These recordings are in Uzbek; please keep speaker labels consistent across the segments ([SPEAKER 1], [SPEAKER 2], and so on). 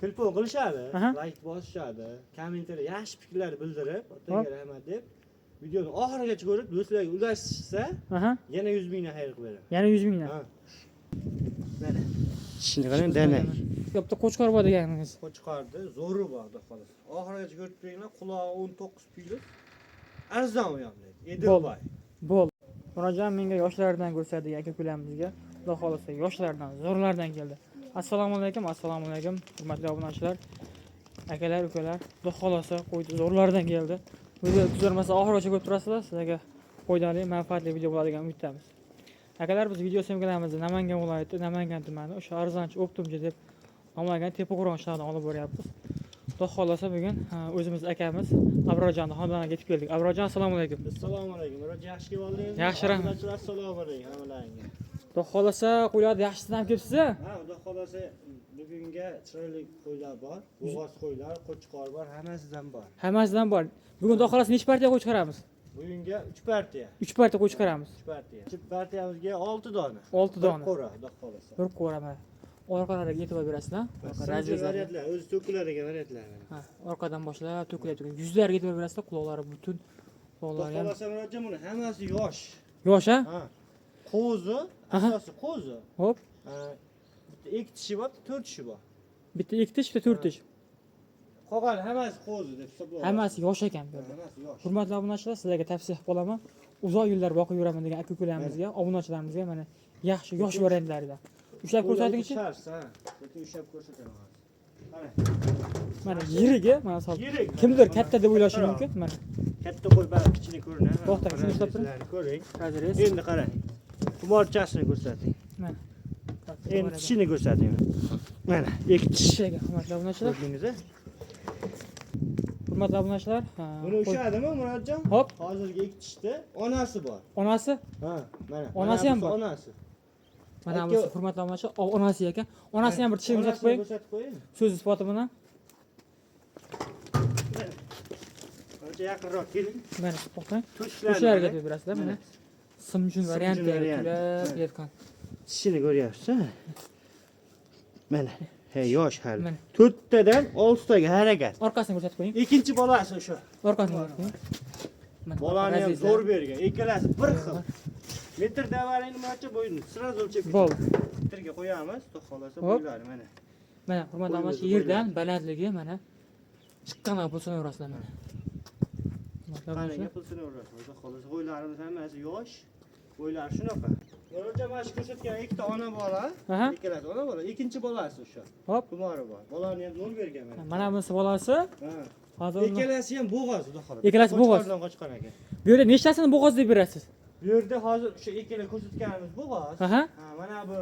[SPEAKER 1] telefon qilishadi,
[SPEAKER 2] Aha.
[SPEAKER 1] like bosishadi, kommentariya yaxshi fikrlar bildirib, otaga rahmat deb videoni oxirigacha ko'rib, do'stlarga ulashsa,
[SPEAKER 2] Aha.
[SPEAKER 1] yana 100 mingdan xayr qilib beraman.
[SPEAKER 2] Yana 100 mingdan.
[SPEAKER 1] Ha. Mana. Shuni qarang, demak.
[SPEAKER 2] Bitta qo'chqor bor deganingiz.
[SPEAKER 1] Qo'chqordi, zo'ri bor deb xolos. Oxirigacha ko'rib turinglar, qulog'i 19 piyli. Arzon u ham deydi. Edirboy.
[SPEAKER 2] Bo'ldi. Murodjon menga yoshlardan ko'rsatdik aka-ukamizga. Xudo xolasa yoshlardan, zo'rlardan keldi. Assalomu alaykum, assalomu alaykum, hurmatli obunachilar, akalar, ukalar. Xudo xolasa qo'ydi zo'rlardan keldi. Video tuzilmasa oxirigacha ko'rib turasizlar, sizlarga foydali, manfaatli video bo'ladigan umiddamiz. Akalar, biz video syomkalarimizni Namangan viloyati, Namangan tumani, o'sha arzonchi Optumchi deb nomlangan Tepaquron shahridan olib boryapmiz. Xudo xolasa bugun o'zimiz akamiz Abrorjonning xonadoniga yetib keldik. Abrorjon, assalomu alaykum.
[SPEAKER 1] Assalomu alaykum. Murodjon, yaxshi keldingiz?
[SPEAKER 2] Yaxshi, rahmat.
[SPEAKER 1] Assalomu alaykum hammalaringga.
[SPEAKER 2] Xudo xolasa qo'ylarni yaxshisidan olib kelibsiz.
[SPEAKER 1] Ha, xudo xolasa bugunga chiroyli qo'ylar bor, bo'g'oz qo'ylar, qo'chqor bor, hammasidan bor.
[SPEAKER 2] Hammasidan bor. Bugun xudo xolasa necha partiya qo'y chiqaramiz?
[SPEAKER 1] Bugunga 3 partiya.
[SPEAKER 2] 3 partiya qo'y chiqaramiz.
[SPEAKER 1] 3 partiya. 3 partiyamizga 6 dona.
[SPEAKER 2] 6 dona.
[SPEAKER 1] Qo'ra, xudo xolasa.
[SPEAKER 2] Bir qo'rama. Orqalariga e'tibor berasizlar.
[SPEAKER 1] Variantlar, o'zi to'kiladigan variantlar.
[SPEAKER 2] Ha, orqadan boshlab to'kiladi. Yuzlariga e'tibor berasizlar, quloqlari butun. Quloqlari ham
[SPEAKER 1] Xolasa Murodjon, buni hammasi yosh.
[SPEAKER 2] yosh, ha?
[SPEAKER 1] Ha. Qo'zi, asosi qo'zi.
[SPEAKER 2] Hop.
[SPEAKER 1] Bitta 2 tishi bor, 4 tishi bor.
[SPEAKER 2] Bitta 2 tish, bitta 4 tish.
[SPEAKER 1] Qolgan hammasi qo'zi deb hisoblayman.
[SPEAKER 2] Hammasi yosh ekan bu.
[SPEAKER 1] Hammasi yosh.
[SPEAKER 2] Hurmatli obunachilar, sizlarga tavsiya qilib qolaman. Uzoq yillar boqib yuraman degan aka-ukalarimizga, obunachilarimizga mana yaxshi yosh variantlardan. Ushlab ko'rsatingchi.
[SPEAKER 1] Lekin ushlab ko'rsataman. Qara.
[SPEAKER 2] Mana yiriga, mana sol.
[SPEAKER 1] Yirik.
[SPEAKER 2] Kimdir katta deb o'ylashi mumkin. Mana
[SPEAKER 1] Katta qo'y bari kichini ko'rinadi.
[SPEAKER 2] To'xta, shuni ushlab turing.
[SPEAKER 1] Ko'ring.
[SPEAKER 2] adres.
[SPEAKER 1] Endi qarang. Tumorchasini ko'rsating.
[SPEAKER 2] Mana.
[SPEAKER 1] Endi tishini ko'rsating. Mana, ikki tish.
[SPEAKER 2] Tishiga, hurmatli obunachilar.
[SPEAKER 1] Ko'rdingiz-a?
[SPEAKER 2] Hurmatli obunachilar.
[SPEAKER 1] Buni ushladimi Murodjon?
[SPEAKER 2] Hop.
[SPEAKER 1] Hozirgi ikki tishda onasi bor.
[SPEAKER 2] Onasi?
[SPEAKER 1] Ha, mana.
[SPEAKER 2] Onasi ham bor.
[SPEAKER 1] Onasi.
[SPEAKER 2] Mana bu hurmatli obunachilar, onasi ekan. Onasi ham bir tishini ko'rsatib qo'ying.
[SPEAKER 1] Ko'rsatib qo'ying.
[SPEAKER 2] So'z isboti bilan.
[SPEAKER 1] Qancha yaqinroq keling.
[SPEAKER 2] Mana to'xtang.
[SPEAKER 1] Tushlarni
[SPEAKER 2] Tushlarga e'tibor berasizlar, mana. Simjun varianti
[SPEAKER 1] variant.
[SPEAKER 2] kelib yetgan.
[SPEAKER 1] Tishini ko'ryapsiz-a? Mana. He, yosh hali.
[SPEAKER 2] Mana.
[SPEAKER 1] 4 tadan 6 taga harakat.
[SPEAKER 2] Orqasini ko'rsatib qo'ying.
[SPEAKER 1] Ikkinchi bolasi o'sha.
[SPEAKER 2] Orqasini ko'rsatib qo'ying. Mana
[SPEAKER 1] Bolani ham zo'r bergan. Ikkalasi bir xil. Metr davaringni mocha bo'yini siraz o'lchab
[SPEAKER 2] bo'ldi.
[SPEAKER 1] metrga qo'yamiz. Xudo xolasa
[SPEAKER 2] Hop.
[SPEAKER 1] bo'ylari mana.
[SPEAKER 2] Mana hurmatli obunachilar, yerdan balandligi mana chiqqan pulsini urasizlar mana.
[SPEAKER 1] Qaniga pulsini urasiz. Xudo xolasa bo'ylarimiz hammasi yosh. Bo'ylari shunaqa. Yo'lcha mana shu ko'rsatgan ikkita ona bola,
[SPEAKER 2] Aha.
[SPEAKER 1] ikkalasi ona bola, ikkinchi bolasi o'sha.
[SPEAKER 2] Hop.
[SPEAKER 1] Tumori bor. Bolani ham zo'r bergan mana.
[SPEAKER 2] Mana bunisi bolasi.
[SPEAKER 1] Ha.
[SPEAKER 2] Hozir
[SPEAKER 1] Ikkalasi ham bo'g'oz, xudo xolasa.
[SPEAKER 2] Ikkalasi bo'g'oz.
[SPEAKER 1] Qo'chqordan qochqan ekan.
[SPEAKER 2] bu yerda nechtasini bo'g'oz deb berasiz?
[SPEAKER 1] Bu yerda hozir o'sha ikkala ko'rsatganimiz bo'g'oz.
[SPEAKER 2] Aha.
[SPEAKER 1] Ha, mana bu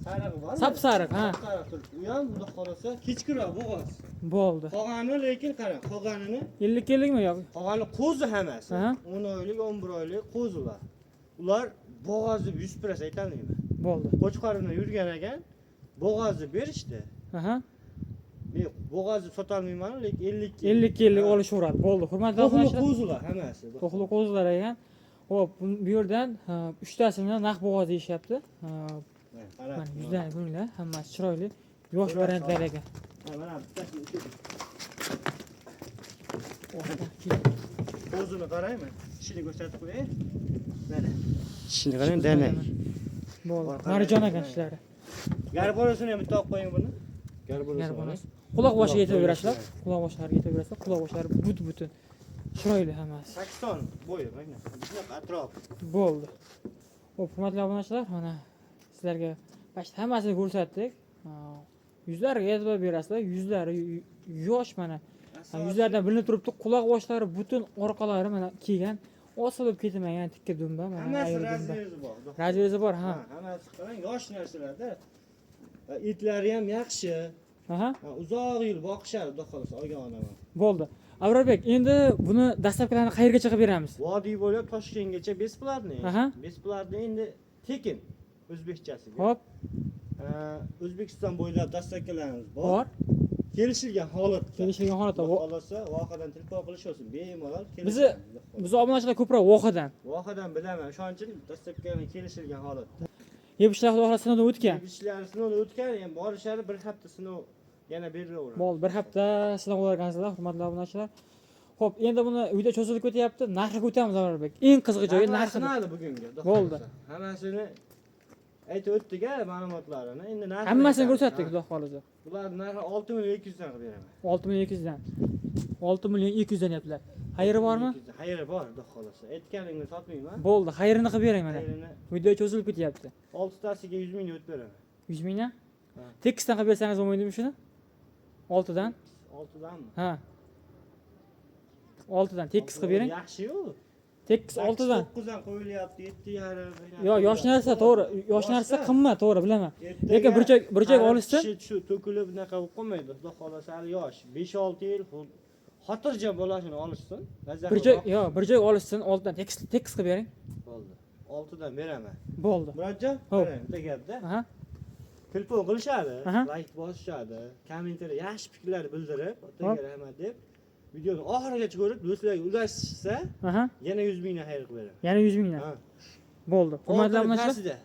[SPEAKER 1] sariq bor.
[SPEAKER 2] Sap-sariq, ha.
[SPEAKER 1] Sariq turibdi. U ham xudo xolasa kechkiroq bo'g'oz.
[SPEAKER 2] Bo'ldi.
[SPEAKER 1] Qolgani lekin qarang, qolganini
[SPEAKER 2] 50 kelikmi yo'q?
[SPEAKER 1] qolgani qo'zi hammasi.
[SPEAKER 2] Aha.
[SPEAKER 1] 10 oylik, 11 oylik qo'zilar. Ular bo'g'oz deb 100% aytolmayman.
[SPEAKER 2] Bo'ldi.
[SPEAKER 1] Qo'chqorini yurgan ekan, bo'g'ozni berishdi.
[SPEAKER 2] Aha.
[SPEAKER 1] Men bo'g'ozni sotolmayman, lekin 50
[SPEAKER 2] 50 kelik olishaveradi. Bo'ldi. Hurmatli
[SPEAKER 1] To'xli
[SPEAKER 2] obunachilar.
[SPEAKER 1] qo'zilar hammasi.
[SPEAKER 2] To'xli qo'zilar ekan. Hop, bu yerdan 3 tasini naq bo'g'oz deyishyapti.
[SPEAKER 1] Qarab.
[SPEAKER 2] Mana yuzdan ko'ringlar, hammasi chiroyli, yosh variantlar ekan.
[SPEAKER 1] Mana bittasini o'zini qarayman. Tishini ko'rsatib qo'yay. Mana. Tishini qarang, demak.
[SPEAKER 2] Bo'ldi. Marijon ekan ishlari.
[SPEAKER 1] Garborasini ham bitta olib qo'ying buni.
[SPEAKER 2] Garbonas. Quloq boshiga yetib berasizlar. Quloq boshlariga yetib berasizlar. Quloq boshlari but-butun. Chiroyli hammasi.
[SPEAKER 1] Pokiston bo'yi, mana. Bunaqa atrof.
[SPEAKER 2] Bo'ldi. Xo'p, hurmatli obunachilar, mana sizlarga bashta hammasini ko'rsatdik. Yuzlariga e'tibor berasizlar. Yuzlari yosh mana. Yuzlaridan bilinib turibdi, quloq boshlari butun orqalari mana kelgan. Osilib ketmagan tikka dumba mana.
[SPEAKER 1] Hammasi
[SPEAKER 2] ayol dumba.
[SPEAKER 1] razrezi bor.
[SPEAKER 2] Razrezi bor, ha.
[SPEAKER 1] Hammasi qarang, yosh narsalarda. Itlari ham yaxshi.
[SPEAKER 2] Aha.
[SPEAKER 1] Uzoq yil boqishadi, xudo xolasa, olgan onaman.
[SPEAKER 2] Bo'ldi. Avrorbek, endi buni dastlabkilarni qayergacha qilib beramiz?
[SPEAKER 1] Vodiy bo'ylab Toshkentgacha besplatniy.
[SPEAKER 2] Aha.
[SPEAKER 1] Besplatniy endi tekin o'zbekchasiga.
[SPEAKER 2] Hop,
[SPEAKER 1] O'zbekiston bo'ylab dastlabkilarimiz bor.
[SPEAKER 2] bor.
[SPEAKER 1] Kelishilgan holatda.
[SPEAKER 2] Kelishilgan holatda.
[SPEAKER 1] Xudo xolasa, voqadan telefon qilishsin, bemalol
[SPEAKER 2] Bizi biz obunachilar ko'proq vohadan.
[SPEAKER 1] voqadan bilaman. O'shaning uchun dastlabkilarni kelishilgan holatda.
[SPEAKER 2] Yeb ishlar xudo xohlasa sinovdan o'tgan.
[SPEAKER 1] Ishlar sinov o'tgan, ham borishadi bir hafta sinov Yana beraveramiz.
[SPEAKER 2] Bo'ldi, bir hafta sinab o'rgansizlar, hurmatli obunachilar. Xo'p, endi buni uyda cho'zilib ketyapti. Narxiga o'tamiz Abrarbek. Eng qiziq joyi narxi.
[SPEAKER 1] Narxi bugungi.
[SPEAKER 2] Bo'ldi.
[SPEAKER 1] Hammasini aytib o'tdik-a ma'lumotlarini. Endi narxi
[SPEAKER 2] Hammasini ko'rsatdik, xudo xolisa.
[SPEAKER 1] Bular narxi 6 million 200 dan qilib beraman.
[SPEAKER 2] 6 million 200 dan. 6 million 200 dan yaptilar. Xayri bormi?
[SPEAKER 1] Xayri bor, xudo xolisa. Aytganingni sotmayman.
[SPEAKER 2] Bo'ldi, xayrini qilib bering mana.
[SPEAKER 1] Xayrini
[SPEAKER 2] Uyda cho'zilib ketyapti.
[SPEAKER 1] 6 tasiga 100 ming o'tib beraman.
[SPEAKER 2] 100 mingdan?
[SPEAKER 1] Ha.
[SPEAKER 2] Tekisdan qilib bersangiz bo'lmaydimi shuni? 6 dan?
[SPEAKER 1] 6 danmi?
[SPEAKER 2] Ha. 6 dan tekis qilib bering.
[SPEAKER 1] Yaxshi-yu.
[SPEAKER 2] Tekis 6 dan.
[SPEAKER 1] 9 dan qo'yilyapti, 7,5.
[SPEAKER 2] Yo, yosh narsa to'g'ri. Yosh narsa qimmat, to'g'ri, bilaman. Lekin bir joy olishsa,
[SPEAKER 1] shu to'kilib bunaqa bo'lib qolmaydi. Xudo xolasa hali yosh. 5-6 yil xotirjam bo'lashini olishsin.
[SPEAKER 2] bir joy olishsin, 6 dan tekis qilib bering.
[SPEAKER 1] Bo'ldi. 6 dan beraman.
[SPEAKER 2] Bo'ldi.
[SPEAKER 1] Murodjon,
[SPEAKER 2] Ho'p.
[SPEAKER 1] qarang, bitta gapda.
[SPEAKER 2] Aha.
[SPEAKER 1] Telefon qilishadi,
[SPEAKER 2] Aha.
[SPEAKER 1] like bosishadi, kommentariy yaxshi fikrlar bildirib,
[SPEAKER 2] Ho'p.
[SPEAKER 1] otaga rahmat deb videoni oxirigacha ko'rib, do'stlarga ulashishsa,
[SPEAKER 2] Aha.
[SPEAKER 1] yana 100 mingdan xayr qilib beraman.
[SPEAKER 2] Yana 100 mingdan.
[SPEAKER 1] Ha.
[SPEAKER 2] Bo'ldi. Hurmatli
[SPEAKER 1] Oltidan
[SPEAKER 2] obunachilar,
[SPEAKER 1] pastida.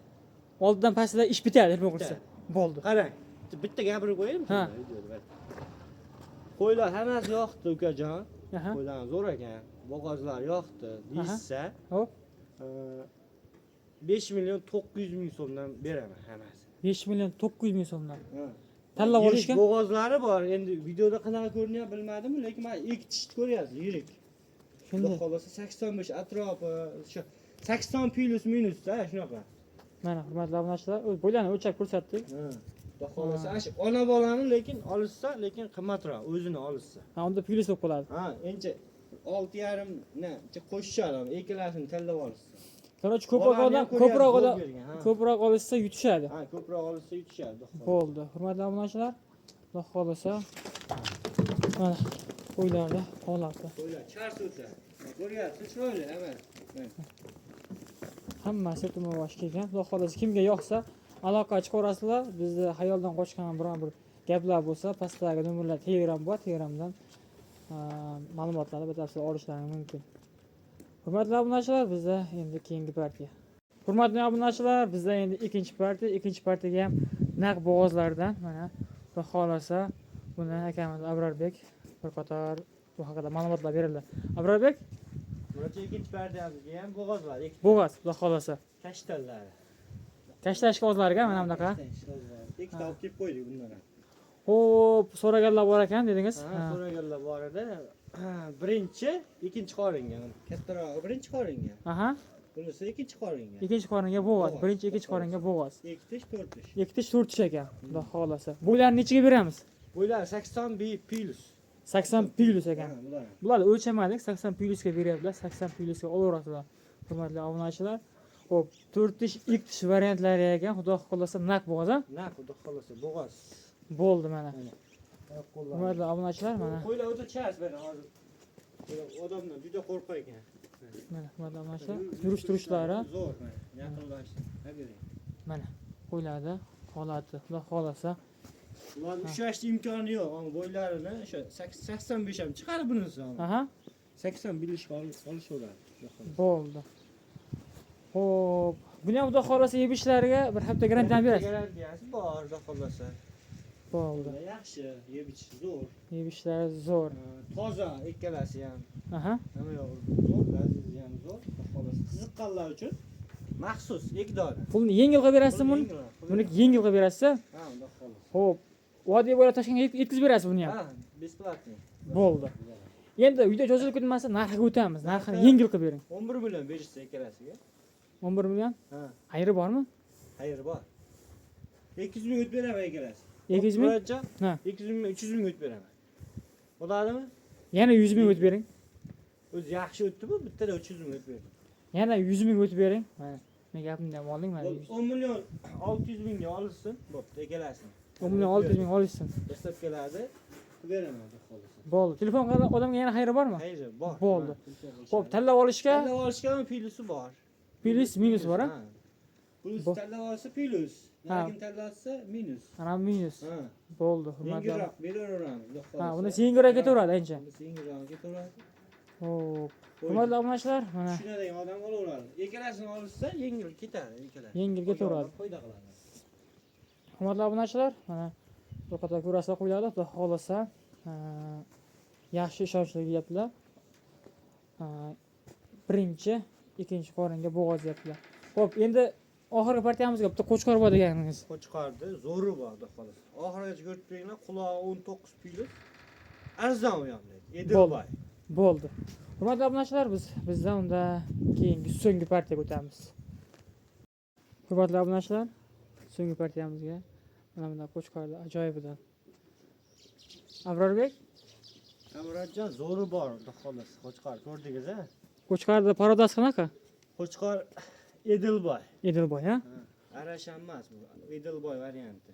[SPEAKER 2] oldidan pastida ish bitadi, telefon qilsa. Bo'ldi.
[SPEAKER 1] Qarang, bitta gapirib qo'yaymi?
[SPEAKER 2] Ha.
[SPEAKER 1] Qo'ylar hammasi yoqdi, ukajon.
[SPEAKER 2] Aha.
[SPEAKER 1] Qo'ylar zo'r ekan. Bo'g'ozlar yoqdi deyishsa,
[SPEAKER 2] Hop.
[SPEAKER 1] 5 million 900 ming so'mdan beraman hammasi.
[SPEAKER 2] 5 million 900 ming so'mdan.
[SPEAKER 1] Ha.
[SPEAKER 2] Tanlab olishga?
[SPEAKER 1] Bo'g'ozlari bor. Endi videoda qanaqa ko'rinyapti bilmadim, lekin men ikkitishni ko'ryapsiz, yirik. Xudo
[SPEAKER 2] Shunday.
[SPEAKER 1] xolasa 85 atrofi, shu 80 plus minusda shunaqa.
[SPEAKER 2] Mana hurmatli obunachilar, bo'ylarni o'lchab ko'rsatdik.
[SPEAKER 1] Ha. Xudo xolasa shu ona bolani lekin olishsa, lekin qimmatroq, o'zini olishsa.
[SPEAKER 2] Ha, unda plyus bo'lib qoladi.
[SPEAKER 1] Ha, encha 6,5 na qo'shishadi, ikkalasini tanlab olishsa.
[SPEAKER 2] Qancha
[SPEAKER 1] Bolani ham ko'ryapsiz, ha.
[SPEAKER 2] ko'proq olishsa yutishadi.
[SPEAKER 1] Ha, ko'proq olishsa yutishadi.
[SPEAKER 2] Bo'ldi. Hurmatli obunachilar, Xudo xolisa mana qo'ylarda holati.
[SPEAKER 1] Qo'ylar chars o'ta. Ko'ryapsiz, chiroyli, emas.
[SPEAKER 2] Hammasi tumovash kelgan. Xudo xolisa kimga yoqsa aloqa chiqarasizlar. Bizni xayoldan qochgan biron bir gaplar bo'lsa, pastdagi nomerlar Telegram bor, Telegramdan ma'lumotlarni batafsil olishlaringiz mumkin. Hurmatli obunachilar, bizda endi keyingi partiya. Hurmatli obunachilar, bizda endi ikkinchi partiyaga ham naq bo'g'ozlardan mana Xudo xolisa buni akamiz Abrarbek bir qator bu haqida ma'lumotlar berildi. Abrarbek,
[SPEAKER 1] Murodjon ikkinchi partiyamizga ham bo'g'ozlar,
[SPEAKER 2] bo'g'oz Xudo xolisa.
[SPEAKER 1] kashtallari.
[SPEAKER 2] Tashlash qog'ozlariga mana bunaqa.
[SPEAKER 1] Ikkita olib kelib qo'ydik bundan ham.
[SPEAKER 2] Xo'p, so'raganlar bor ekan dedingiz.
[SPEAKER 1] Ha, so'raganlar bor edi. Birinchi, ikkinchi qoringa. Kattarog'i birinchi qoringa.
[SPEAKER 2] Aha.
[SPEAKER 1] Bunisi ikkinchi qoringa.
[SPEAKER 2] Ikkinchi qoringa bo'g'oz, birinchi ikkinchi qoringa bo'g'oz.
[SPEAKER 1] Ikkitish, to'rtish.
[SPEAKER 2] Ikkitish, to'rtish ekan. Xudo xolisa. Bo'ylarni nechaga beramiz?
[SPEAKER 1] Bo'ylar 80 plus.
[SPEAKER 2] 80 plus ekan.
[SPEAKER 1] Ha, bular.
[SPEAKER 2] Bularni o'lchamadik, 80 plusga beryaptilar, 80 plusga olaverasizlar. Hurmatli obunachilar. Xo'p, to'rtish, ikkitish variantlari ekan. Xudo xolisa naq bo'g'oz, ha?
[SPEAKER 1] Na, xudo xolasa bo'g'oz.
[SPEAKER 2] Bo'ldi mana.
[SPEAKER 1] Qo'llar.
[SPEAKER 2] Hurmatli obunachilar, mana.
[SPEAKER 1] Qo'ylar o'ta chas beri hozir. Odamlar juda qo'rqar ekan.
[SPEAKER 2] Mana hurmatli obunachilar, turishlari
[SPEAKER 1] zo'r. Yaqinlashdi. Qarang.
[SPEAKER 2] mana qo'ylarda holati. Xudo xolisa.
[SPEAKER 1] Ularni ushlashning imkoni yo'q. Ama bo'ylarini o'sha 85 ham chiqarib bunisi.
[SPEAKER 2] Aha.
[SPEAKER 1] 80 bilish olishaveradi.
[SPEAKER 2] Bo'ldi. Xo'p, buni ham Xudo xolisa yeb ishlariga bir hafta garantiya berasiz.
[SPEAKER 1] Garantiyasi bor, xudo xolasa.
[SPEAKER 2] Bo'ldi.
[SPEAKER 1] Yaxshi, yeb ichish zo'r.
[SPEAKER 2] Yeb ishlari zo'r.
[SPEAKER 1] Toza ikkalasi ham.
[SPEAKER 2] Aha.
[SPEAKER 1] Nima yo'q, zo'r, lazizi ham zo'r. Xudo xolasa. Qiziqqanlar uchun maxsus ekdori.
[SPEAKER 2] Pulni yengil qilib berasizmi buni? Buni yengil qilib berasiz.
[SPEAKER 1] Ha, xudo xolasa.
[SPEAKER 2] Xo'p, vodiy bo'ylab Toshkentga yetkazib berasiz buni ham.
[SPEAKER 1] Ha, besplatniy.
[SPEAKER 2] Bo'ldi. Endi uyda cho'zilib ketmasa narxiga o'tamiz. Narxini yengil qilib bering.
[SPEAKER 1] 11 million berishsa ikkalasiga.
[SPEAKER 2] 11 million.
[SPEAKER 1] Ha,
[SPEAKER 2] Xayri bormi?
[SPEAKER 1] xayr bor. 200 ming o'tib beraman ikkalasi.
[SPEAKER 2] 200 ming?
[SPEAKER 1] Murodjon,
[SPEAKER 2] Ha.
[SPEAKER 1] 200 ming, 300 ming o'tib beraman. Bo'ladimi?
[SPEAKER 2] Yana 100 ming o'tib bering.
[SPEAKER 1] O'zi yaxshi o'tdi-bu, bittada 300 ming o'tib berdim.
[SPEAKER 2] Yana 100 ming o'tib bering. Mana men gapimni ham olding mana.
[SPEAKER 1] 10 million 600 mingga olishsin, bo'pti, ikkalasini.
[SPEAKER 2] 10 million 600 ming olishsin.
[SPEAKER 1] Dastlab keladi, beraman deb qolsin.
[SPEAKER 2] Bo'ldi. Telefon qilgan odamga yana xayri bormi?
[SPEAKER 1] Xayri bor.
[SPEAKER 2] Bo'ldi.
[SPEAKER 1] Ha,
[SPEAKER 2] Xo'p, tanlab olishga
[SPEAKER 1] tanlab olishga pilusi bor.
[SPEAKER 2] plus minus bor, ha?
[SPEAKER 1] Plus
[SPEAKER 2] Bu-
[SPEAKER 1] tanlab olsa pilus,
[SPEAKER 2] Ha.
[SPEAKER 1] lekin tanlasa minus.
[SPEAKER 2] Ana minus.
[SPEAKER 1] Ha.
[SPEAKER 2] Bo'ldi, hurmatli.
[SPEAKER 1] Yengilroq beraveramiz, xudo
[SPEAKER 2] Ha,
[SPEAKER 1] xolasa.
[SPEAKER 2] uni yengilroq ketaveradi ancha.
[SPEAKER 1] Bunisi yengilroq ketaveradi.
[SPEAKER 2] Xo'p. Hurmatli obunachilar, mana
[SPEAKER 1] Tushunadigan odam olaveradi. Ikkalasini olishsa yengil ketadi, ikkalasi.
[SPEAKER 2] yengil ketaveradi.
[SPEAKER 1] Foyda qiladi.
[SPEAKER 2] Hurmatli obunachilar, mana ro'yxatga ko'rasa qo'yiladi. Xudo xolasa, yaxshi ishonchli deyaptilar. Birinchi, ikkinchi qoringa bo'g'oz deyaptilar. Xo'p, endi oxirgi partiyamizga bitta qo'chqor bor deganingiz.
[SPEAKER 1] Qo'chqorni zo'ri bor, xudo xolasa. Oxirigacha ko'rib turinglar, qulog'i 19 piylik. Arzon u yoqda. Edilboy.
[SPEAKER 2] Bo'ldi. Hurmatli obunachilar, bizdan unda keyingi so'nggi partiyaga o'tamiz. Hurmatli obunachilar, so'nggi partiyamizga mana bunday qo'chqorlar ajoyibidan. Abrorbek,
[SPEAKER 1] Murodjon zo'ri bor, xudo xolasa. Qo'chqor ko'rdingiz-a?
[SPEAKER 2] qo'chqorda parodasi qanaqa?
[SPEAKER 1] Qo'chqor Edilboy.
[SPEAKER 2] Edilboy, ha?
[SPEAKER 1] Arashan emas bu. Edilboy varianti.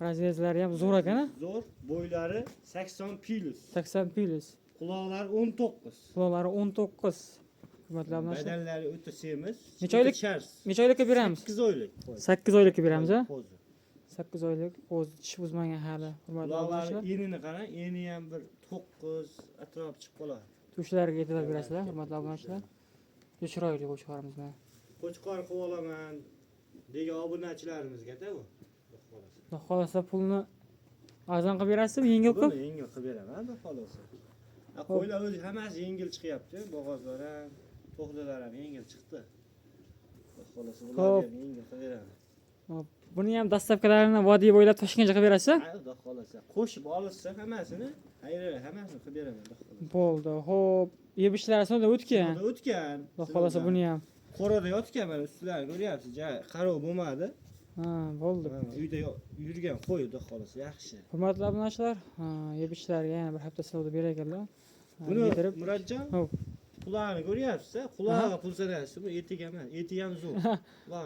[SPEAKER 2] Razrezlari ham zo'r ekan-a?
[SPEAKER 1] Zo'r, bo'ylari 80 plus.
[SPEAKER 2] 80 plus.
[SPEAKER 1] Quloqlari 19.
[SPEAKER 2] Quloqlari 19. Hurmatli obunachilar.
[SPEAKER 1] Badallari o'ta semiz.
[SPEAKER 2] Necha oylik? Necha oylikka beramiz?
[SPEAKER 1] 8 oylik.
[SPEAKER 2] 8 oylikka beramiz, ha?
[SPEAKER 1] Qo'zi.
[SPEAKER 2] 8 oylik o'zi tish buzmagan hali. Hurmatli
[SPEAKER 1] Quloqlari
[SPEAKER 2] obunachilar.
[SPEAKER 1] enini qarang, eni ham bir 9 atrof chiqib qoladi.
[SPEAKER 2] Tushlariga e'tibor berasizlar, hurmatli obunachilar. Chiroyli qo'chqorimiz mana.
[SPEAKER 1] Qo'chqor qilib olaman degan obunachilarimizga-da bu.
[SPEAKER 2] Xudo xolasa pulni arzon qilib berasizmi, yengil qilib?
[SPEAKER 1] Buni yengil qilib beraman, xudo xolasa. Qo'ylar o'zi hammasi yengil chiqyapti, bo'g'ozlar ham, to'xtalar ham yengil chiqdi. Xudo xolasa bularni ham yengil qilib beraman.
[SPEAKER 2] Hop, buni ham dastlabkilarini vodiy bo'ylab Toshkentga qilib berasiz?
[SPEAKER 1] Ha, xudo xolasa. Qo'shib olsa hammasini, hammasini qilib beraman, xudo xolasa.
[SPEAKER 2] Bo'ldi. Xo'p, yeb ishlari sonda o'tgan.
[SPEAKER 1] O'tgan.
[SPEAKER 2] Xudo xolasa buni ham.
[SPEAKER 1] Qo'rada yotgan mana ustilarini ko'ryapsiz, qarov bo'lmadi.
[SPEAKER 2] Ha, bo'ldi.
[SPEAKER 1] Uyda yurgan qo'y, xudo xolasa, yaxshi.
[SPEAKER 2] Hurmatli obunachilar, yeb ishlariga yana bir hafta sinovda berakalla.
[SPEAKER 1] Buni Murodjon, qulog'ini ko'ryapsiz-a? Qulog'iga pul sanaysiz, bu etiga emas, eti ham zo'r.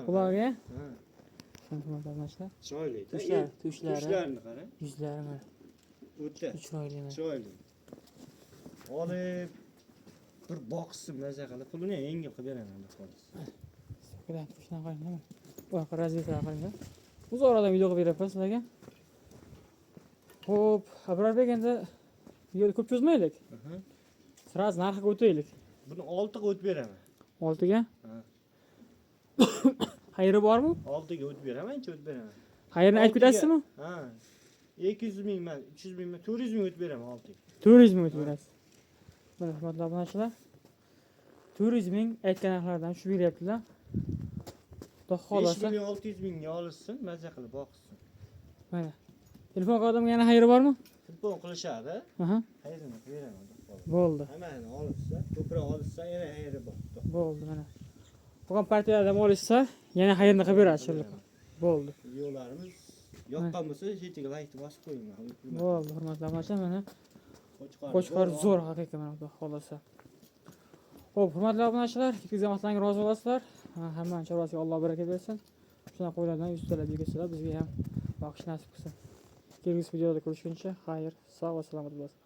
[SPEAKER 2] Qulog'iga?
[SPEAKER 1] Ha.
[SPEAKER 2] Hurmatli obunachilar.
[SPEAKER 1] Chiroyli.
[SPEAKER 2] Tushlarini
[SPEAKER 1] qarang.
[SPEAKER 2] Yuzlari mana.
[SPEAKER 1] O'ta.
[SPEAKER 2] Chiroyli mana.
[SPEAKER 1] Chiroyli. Olib bir boqsin maza qilib, pulini ham yengil qilib beraman, xudo xolasa.
[SPEAKER 2] Qarang, tushdan qarang. Bu yoqqa raziyatlar qarang. Uzoqdan video qilib berapman sizlarga. Xo'p, Abrorbek endi videoni ko'p cho'zmaylik. Sraz narxiga o'taylik.
[SPEAKER 1] Buni 6 ga o'tib beraman.
[SPEAKER 2] 6 ga?
[SPEAKER 1] Ha.
[SPEAKER 2] Xayri bormi?
[SPEAKER 1] 6 ga o'tib beraman, o'tib beraman.
[SPEAKER 2] Xayrini aytib ketasizmi?
[SPEAKER 1] Ha. 200 ming, 300 ming, 400 ming o'tib beraman 6 ga.
[SPEAKER 2] 400 ming o'tib berasiz. Mana hurmatli obunachilar. 400 ming aytgan narxlardan shu beryaptilar. Xudo
[SPEAKER 1] 5
[SPEAKER 2] xolasa.
[SPEAKER 1] million 600 mingga olishsin, maza qilib boqsin.
[SPEAKER 2] Mana. Telefon odamga yana xayri bormi?
[SPEAKER 1] Telefon qilishadi.
[SPEAKER 2] Aha.
[SPEAKER 1] Xayrini qilib beraman.
[SPEAKER 2] Bo'ldi.
[SPEAKER 1] Hammani olishsa, ko'proq olishsa yana xayri bor.
[SPEAKER 2] Bo'ldi mana. Qolgan partiyalardan olishsa, yana xayrni qilib beradi shirlik. Bo'ldi.
[SPEAKER 1] Videolarimiz yoqqan bo'lsa, chetiga laykni bosib qo'yinglar.
[SPEAKER 2] Bo'ldi, hurmatli obunachilar, mana qo'chqor zo'r haqiqatan mana xudo xolasa. Xo'p, hurmatli obunachilar, yetkazgan vaqtlaringiz rozi bo'lasizlar. Hammaning chorvasiga Alloh baraka bersin. Shunaqa qo'ylardan 100 talab yegasalar bizga ham boqish nasib qilsin. Kelgusi videoda ko'rishguncha xayr, sog' va salomat bo'lasiz.